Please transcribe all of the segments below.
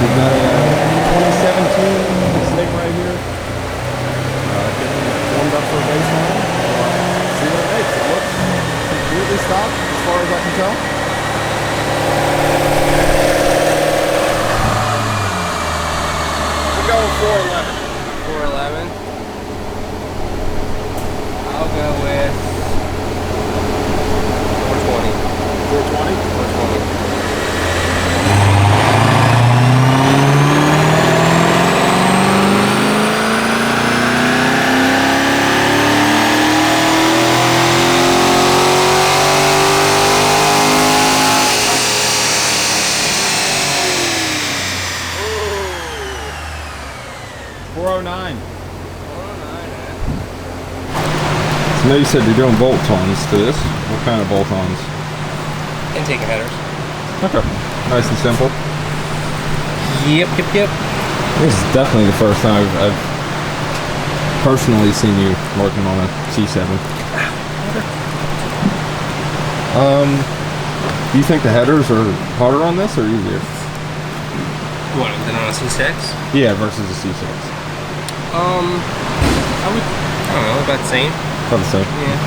We've got a 2017 Stingray here. Getting warmed up for a baseline. See what it makes. It looks completely stock as far as I can tell. We're going 411. 411. I'll go with 420. 420? 420. So now you said you're doing bolt-ons to this. What kind of bolt-ons? Intake headers. Okay. Nice and simple. Yep. This is definitely the first time I've personally seen you working on a C7. Do you think the headers are harder on this or easier? What, than on a C6? Yeah, versus a C6. I don't know, about the same. About the same? Yeah.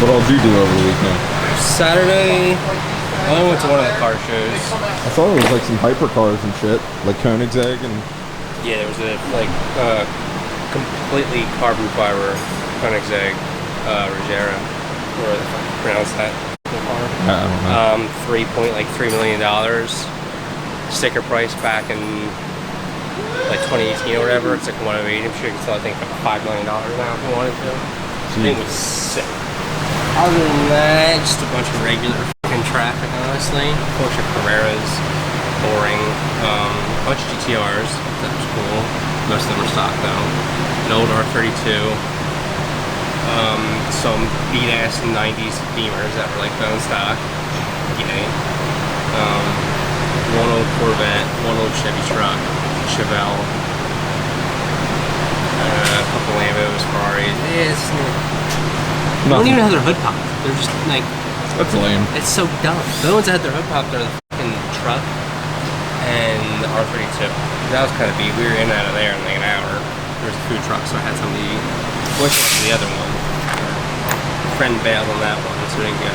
What all did you do over the weekend? Saturday, I only went to one of the car shows. I saw there was like some hypercars and shit, like Koenigsegg and... Yeah, there was a, completely carbon fiber Koenigsegg Regera, or the fuck you pronounce that car. I don't know. $3 million. Sticker price back in like 2018 or whatever. It's like 108. I'm sure you can sell, I think, for $5 million now if you wanted to. I think it was sick. Other than that, just a bunch of regular fucking traffic, honestly. Porsche Carreras, boring. A bunch of GTRs, that was cool. Most of them are stock though. An old R32. Some beat-ass 90s Beamers that were like bone stock. Yay. One old Corvette, one old Chevy truck, Chevelle, a couple Lambos, Ferraris. They don't even have their hood popped. They're just like... That's lame. It's so dumb. The ones that had their hood popped are the fucking truck and the R32. That was kind of beat. We were in and out of there in like an hour. There was a food truck, so I had something to eat. Which was the other one? A friend bailed on that one, so we didn't go.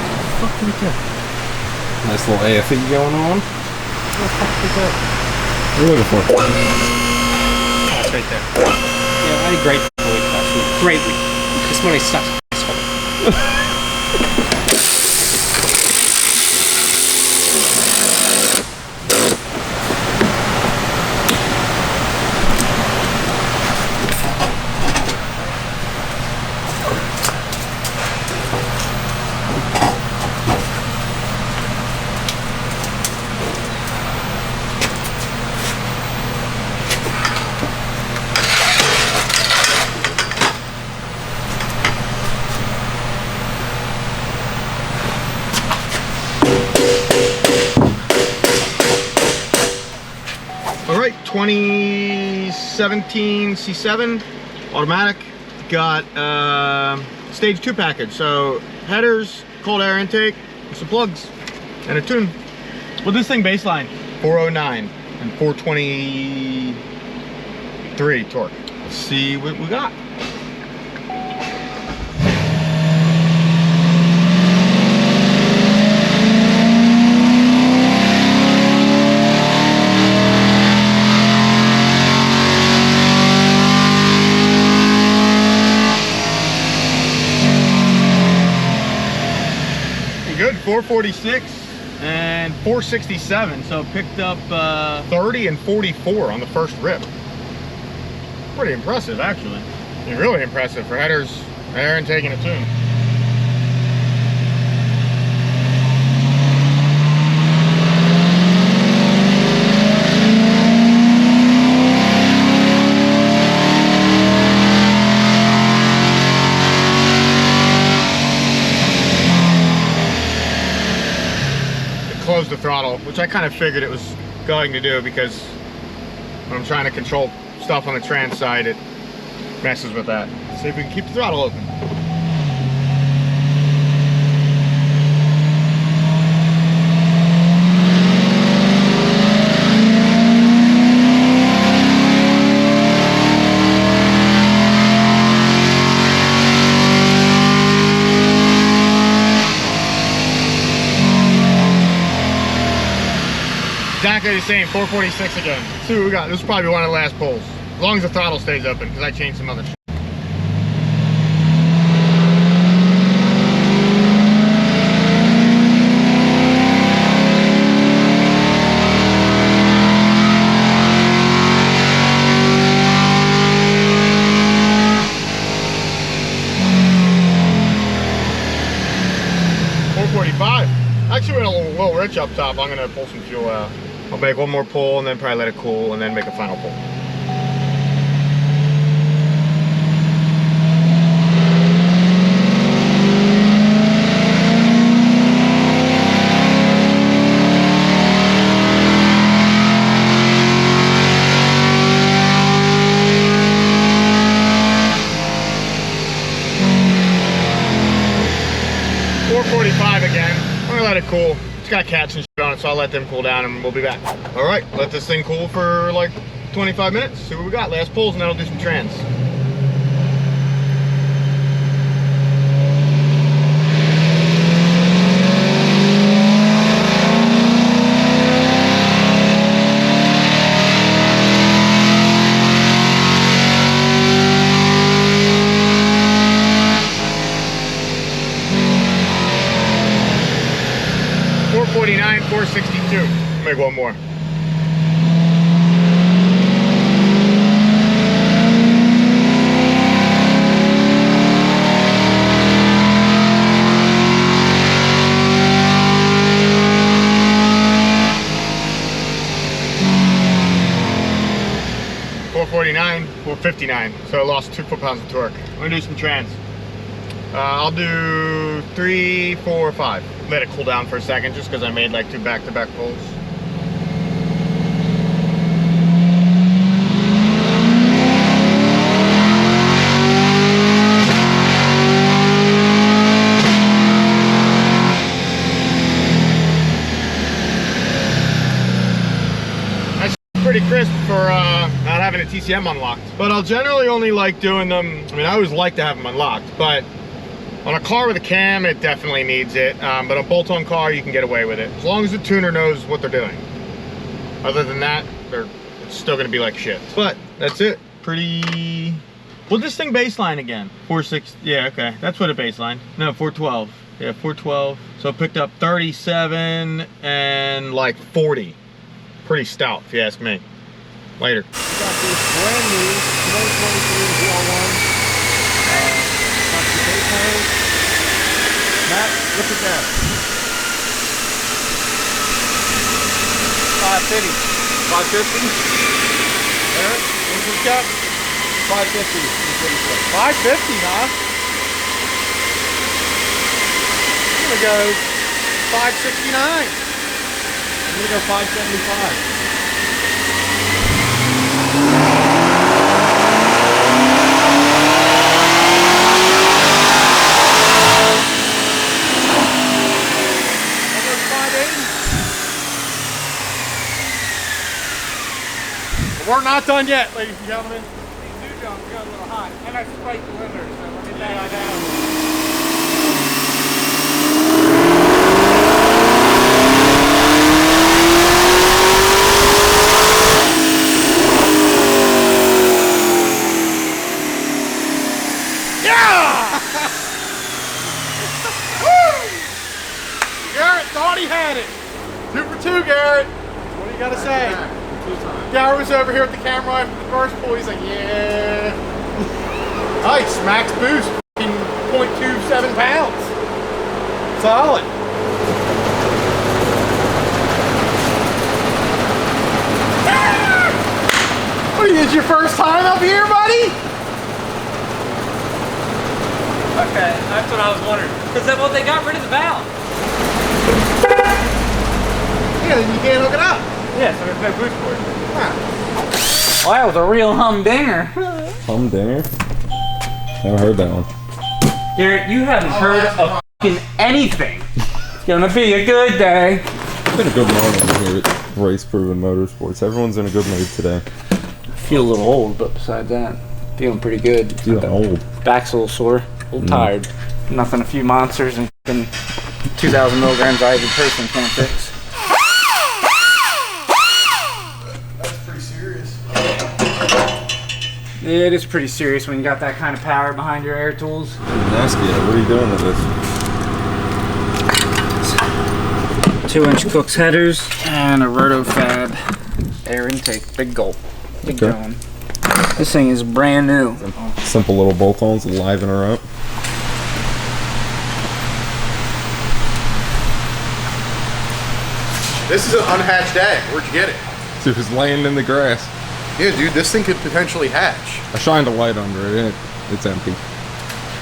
What the fuck did we do? Nice little AFE going on. What the fuck did we do? What are you looking for? Oh, it's right there. Yeah, I had a great week last week. Great week. This money sucks. All right, 2017 C7 automatic. Got stage 2 package. So headers, cold air intake, some plugs, and a tune. Well, this thing baseline 409 and 423 torque. Let's see what we got. Good, 446 and 467, so picked up 30 and 44 on the first rip. Pretty impressive, actually. Really impressive for headers, air intake, and a tune. Close the throttle, which I kind of figured it was going to do because when I'm trying to control stuff on the trans side, it messes with that. See if we can keep the throttle open. exactly the same, 446 again. Let's see what we got. This is probably one of the last pulls. As long as the throttle stays open, because I changed some other shit. Actually, with a little rich up top, I'm gonna pull some fuel out. I'll make one more pull and then probably let it cool and then make a final pull. Again. I'm gonna let it cool. It's got cats and shit on it, so I'll let them cool down and we'll be back. All right, let this thing cool for like 25 minutes. See what we got. Last pulls and then I'll do some trans. $449, $462. Make one more. $449, $459. So I lost 2 foot-pounds of torque. I'm gonna do some trans. I'll do 3, 4, 5. Let it cool down for a second just because I made like 2 back-to-back pulls. That's pretty crisp for not having a TCM unlocked. But I'll generally only like doing them, I mean, I always like to have them unlocked, but on a car with a cam, it definitely needs it, but a bolt-on car, you can get away with it. As long as the tuner knows what they're doing. Other than that, it's still gonna be like shit. But, that's it. Pretty... What'd this thing baseline again? 4.6, yeah, okay. That's what it baselined. No, 412. Yeah, 412. So it picked up 37 and like 40. Pretty stout, if you ask me. Later. Got this brand new 2023 ZL1. Matt, look at that. 550. 550? Eric, what's this got? 550. 550, huh? I'm gonna go 569. I'm gonna go 575. We're not done yet, ladies and gentlemen. These new jumps got a little hot. I got spiked the limiter, so let me lay that down. Yeah! Woo! Garrett thought he had it. 2 for 2, Garrett. What do you gotta say? Garrett was over here with the camera after the first pull. He's like, yeah. Nice, max boost, 0.27 pounds. Solid. What, is this your first time up here, buddy? Okay, that's what I was wondering. Because well, they got rid of the valve. Yeah, then you can't hook it up. Yeah, so there's no boost for it. Huh. Well, that was a real humdinger. Humdinger? Never heard that one. Garrett, you haven't heard of fucking anything. It's gonna be a good day. It's been a good morning here at Race Proven Motorsports. Everyone's in a good mood today. I feel a little old, but besides that, feeling pretty good. Feeling old. Back's a little sore, a little tired. Nothing a few monsters and 2,000 milligrams of ibuprofen can't fix. It is pretty serious when you got that kind of power behind your air tools. Nasty. What are you doing with this? 2-inch Cook's headers and a RotoFab air intake. Big gulp. Big drone. This thing is brand new. Simple little bolt-ons, liven her up. This is an unhatched egg. Where'd you get it? It was laying in the grass. Yeah, dude, this thing could potentially hatch. I shined a light under it, and it's empty.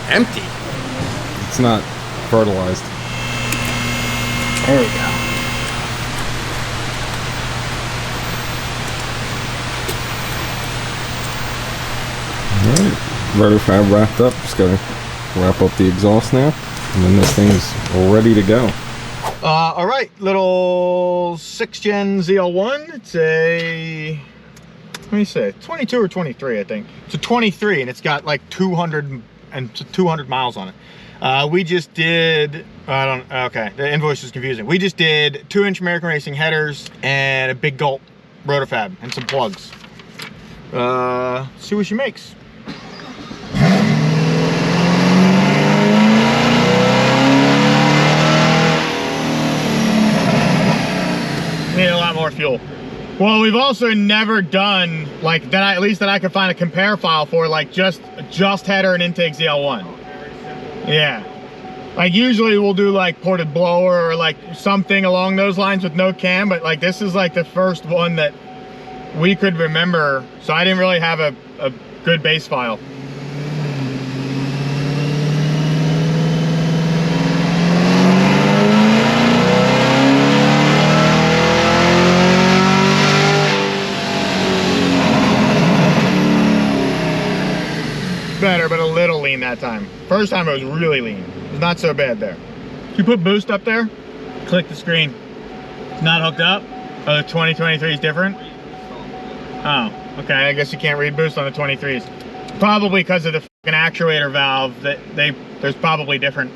Empty? It's not fertilized. There we go. Alright, RotoFab wrapped up. Just gotta wrap up the exhaust now, and then this thing's ready to go. All right, little 6th gen ZL1. It's a, let me say, 22 or 23, I think. It's a 23, and it's got like 200 miles on it. We just did, okay, the invoice is confusing. We just did 2-inch American Racing headers and a big gulp RotoFab and some plugs. See what she makes. Need a lot more fuel. Well, we've also never done like that, at least that I could find a compare file for, like just header and intake ZL1. Yeah, like usually we'll do like ported blower or like something along those lines with no cam, but like this is like the first one that we could remember, so I didn't really have a good base file. Better, but a little lean that time. First time it was really lean. It was not so bad there. You put boost up there, click the screen. It's not hooked up. Oh, the 2023 is different? Oh, okay, I guess you can't read boost on the 23s. Probably because of the fucking actuator valve that there's probably different.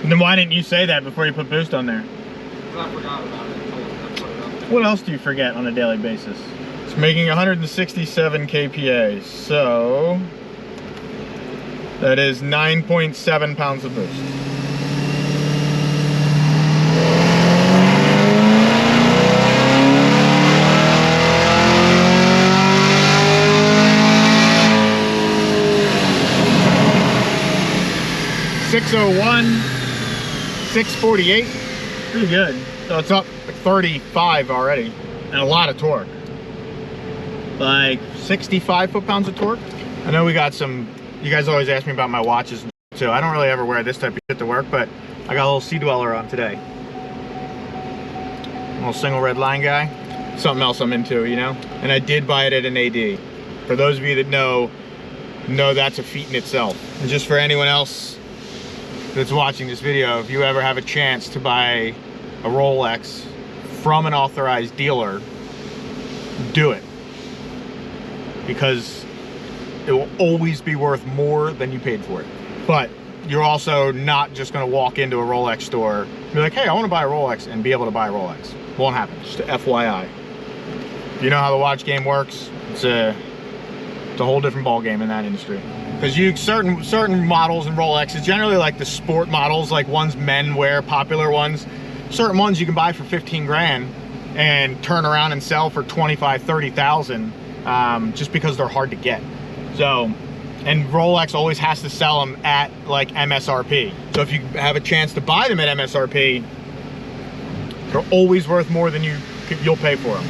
Then why didn't you say that before you put boost on there? I forgot about it. What else do you forget on a daily basis? It's making 167 kPa, so that is 9.7 pounds of boost. .601, 648, pretty good. So it's up 35 already, and a lot of torque. Like 65 foot-pounds of torque. I know we got some, you guys always ask me about my watches and shit too. I don't really ever wear this type of shit to work, but I got a little Sea Dweller on today. A little single red line guy. Something else I'm into, you know? And I did buy it at an AD. For those of you that know that's a feat in itself. And just for anyone else that's watching this video, if you ever have a chance to buy a Rolex from an authorized dealer, do it. Because it will always be worth more than you paid for it. But you're also not just going to walk into a Rolex store and be like, hey, I want to buy a Rolex, and be able to buy a Rolex. Won't happen. Just a FYI. You know how the watch game works? It's a whole different ball game in that industry. Because certain models in Rolex, it's generally like the sport models, like ones men wear, popular ones. Certain ones you can buy for 15 grand and turn around and sell for 25, 30,000. Just because they're hard to get. So, and Rolex always has to sell them at like MSRP. So if you have a chance to buy them at MSRP, they're always worth more than you'll pay for them.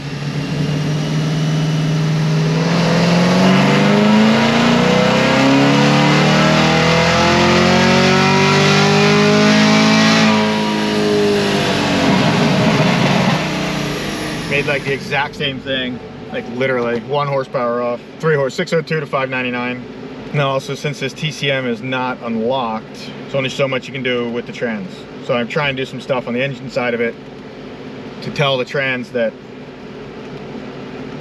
Made like the exact same thing. Like literally 1 horsepower off, 3 horse, 602 to 599. Now also, since this TCM is not unlocked, there's only so much you can do with the trans. So I'm trying to do some stuff on the engine side of it to tell the trans that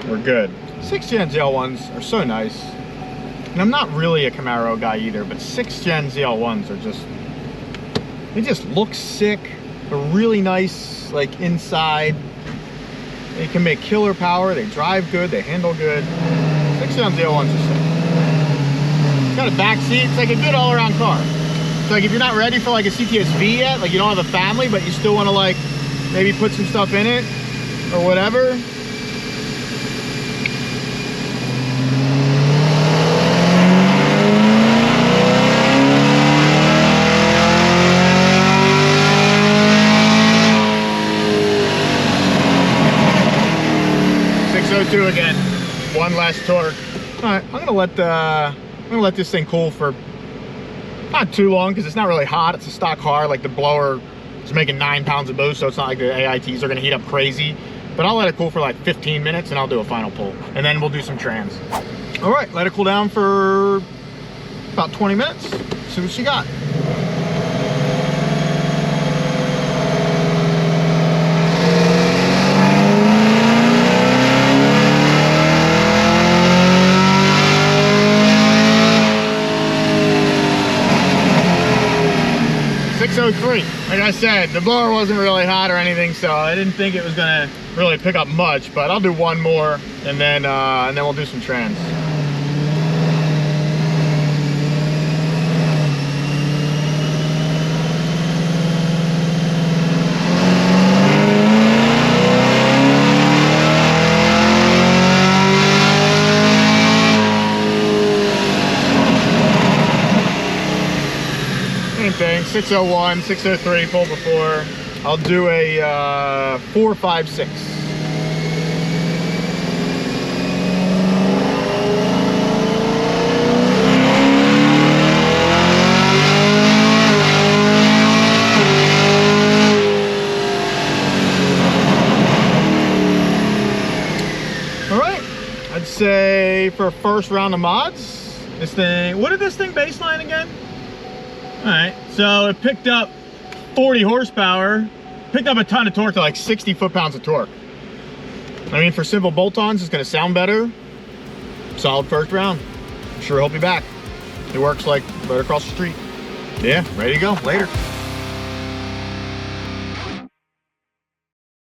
we're good. 6th gen ZL1s are so nice. And I'm not really a Camaro guy either, but 6th gen ZL1s are just, they just look sick. They're really nice, like inside. They can make killer power, they drive good, they handle good. 670 is sick. It's got a back seat. It's like a good all-around car. So like if you're not ready for like a CTS-V yet, like you don't have a family, but you still want to like maybe put some stuff in it or whatever. Again, one less torque. All right, I'm gonna let this thing cool for not too long because it's not really hot. It's a stock car. Like the blower is making 9 pounds of boost, so it's not like the AITs are gonna heat up crazy. But I'll let it cool for like 15 minutes and I'll do a final pull, and then we'll do some trans. All right, let it cool down for about 20 minutes. See what she got. 603. Like I said, the blower wasn't really hot or anything, so I didn't think it was gonna really pick up much, but I'll do one more and then we'll do some trans. Same thing, 601, 603, pulled before. I'll do a 456. All right, I'd say for a first round of mods, this thing, what did this thing baseline again? All right, so it picked up 40 horsepower, picked up a ton of torque to like 60 foot-pounds of torque. I mean, for simple bolt-ons, it's gonna sound better. Solid first round. I'm sure he'll be back. It works like right across the street. Yeah, ready to go, later.